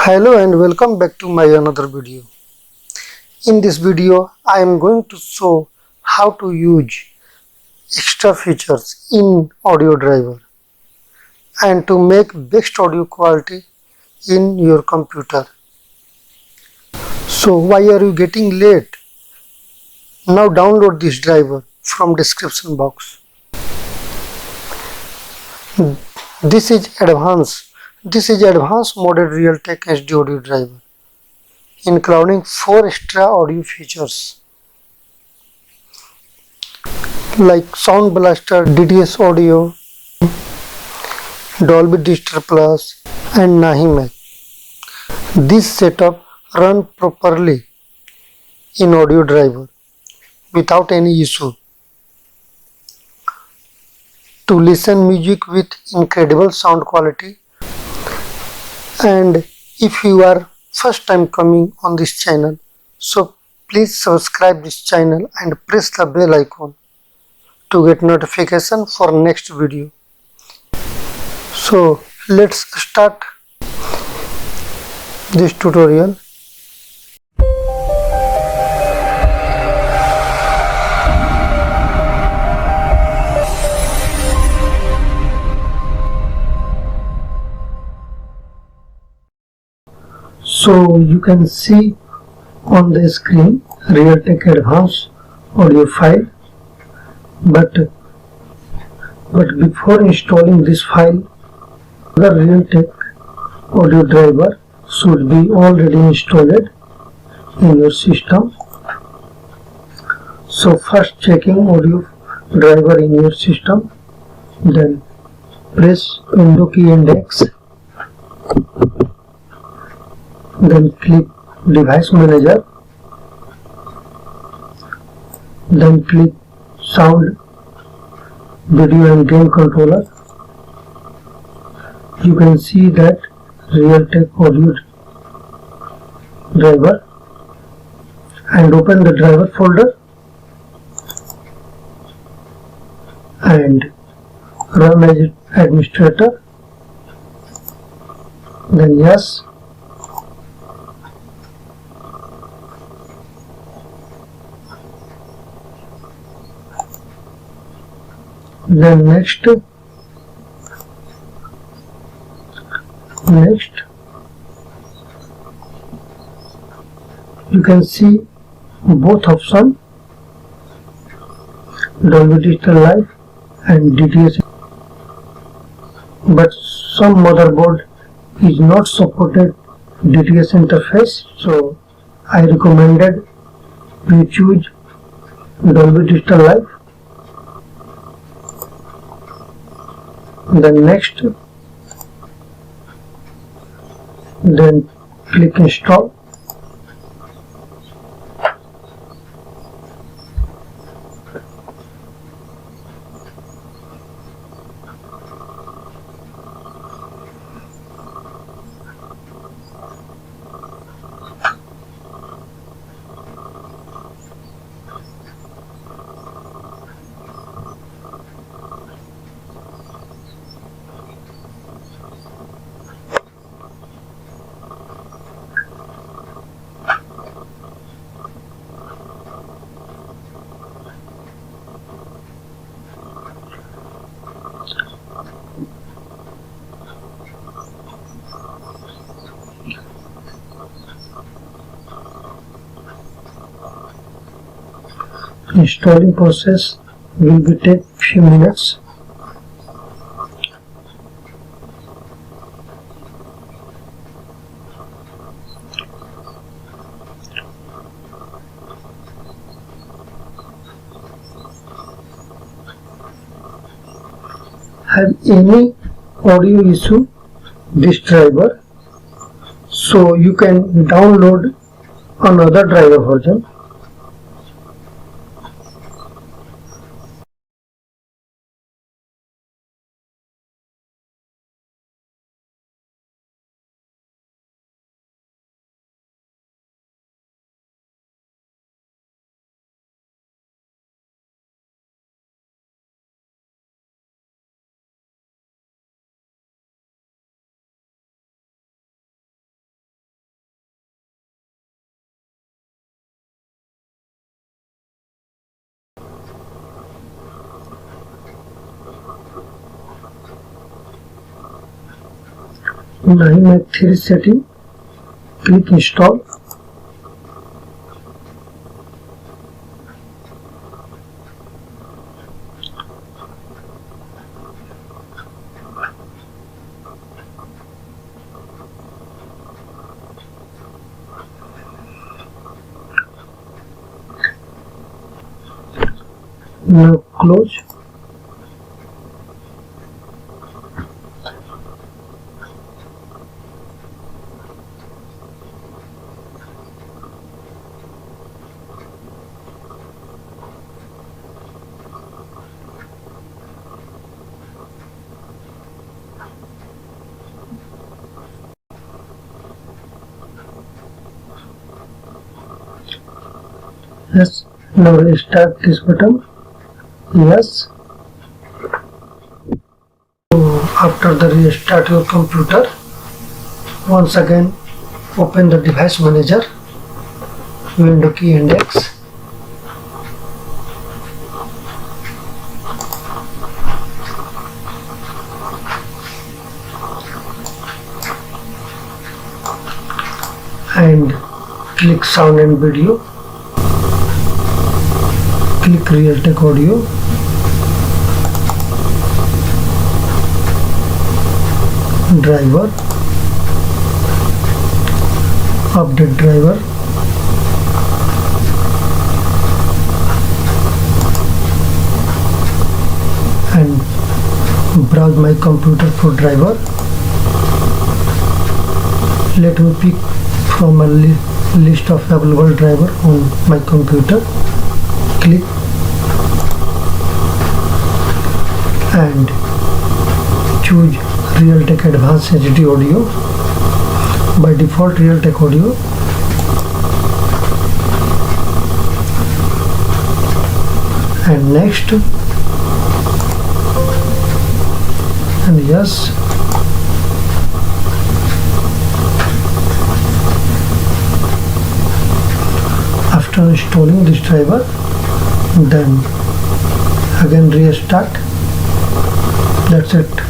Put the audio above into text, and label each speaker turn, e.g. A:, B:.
A: Hello and welcome back to my another video. In this video I am going to show how to use extra features in audio driver and to make best audio quality in your computer. So why are you getting late? Now download this driver from description box. This is advanced modded Realtek HD audio driver including 4 extra audio features like Sound Blaster, DTS Audio, Dolby Digital Plus and Nahimic. This setup runs properly in audio driver without any issue. To listen music with incredible sound quality, and if you are first time coming on this channel, so please subscribe this channel and press the bell icon to get notification for next video. So let's start this tutorial. So you can see on the screen Realtek Advanced audio file, but before installing this file, the Realtek audio driver should be already installed in your system. So first checking audio driver in your system, then press Window key and X, then click Device Manager, then click Sound, Video and Gain Controller. You can see that Realtek audio driver, and open the driver folder and run as administrator, then yes, then next, you can see both options, Dolby Digital Live and DTS, but some motherboard is not supported DTS interface, so I recommended you choose Dolby Digital Live. Then next, then click Install. Installing process will be take few minutes. Have any audio issue this driver, so you can download another driver version. Nahimic 3 setting, click install. Now close. Yes, now restart this button. Yes. So after the restart your computer, once again open the device manager, window key and X. And click sound and video, click Realtek Audio, driver, update driver, and browse my computer for driver. Let me pick from a list of available driver on my computer. Click and choose Realtek Advanced HD Audio. By default Realtek Audio. And next, and yes. After installing this driver, then again restart. That's it.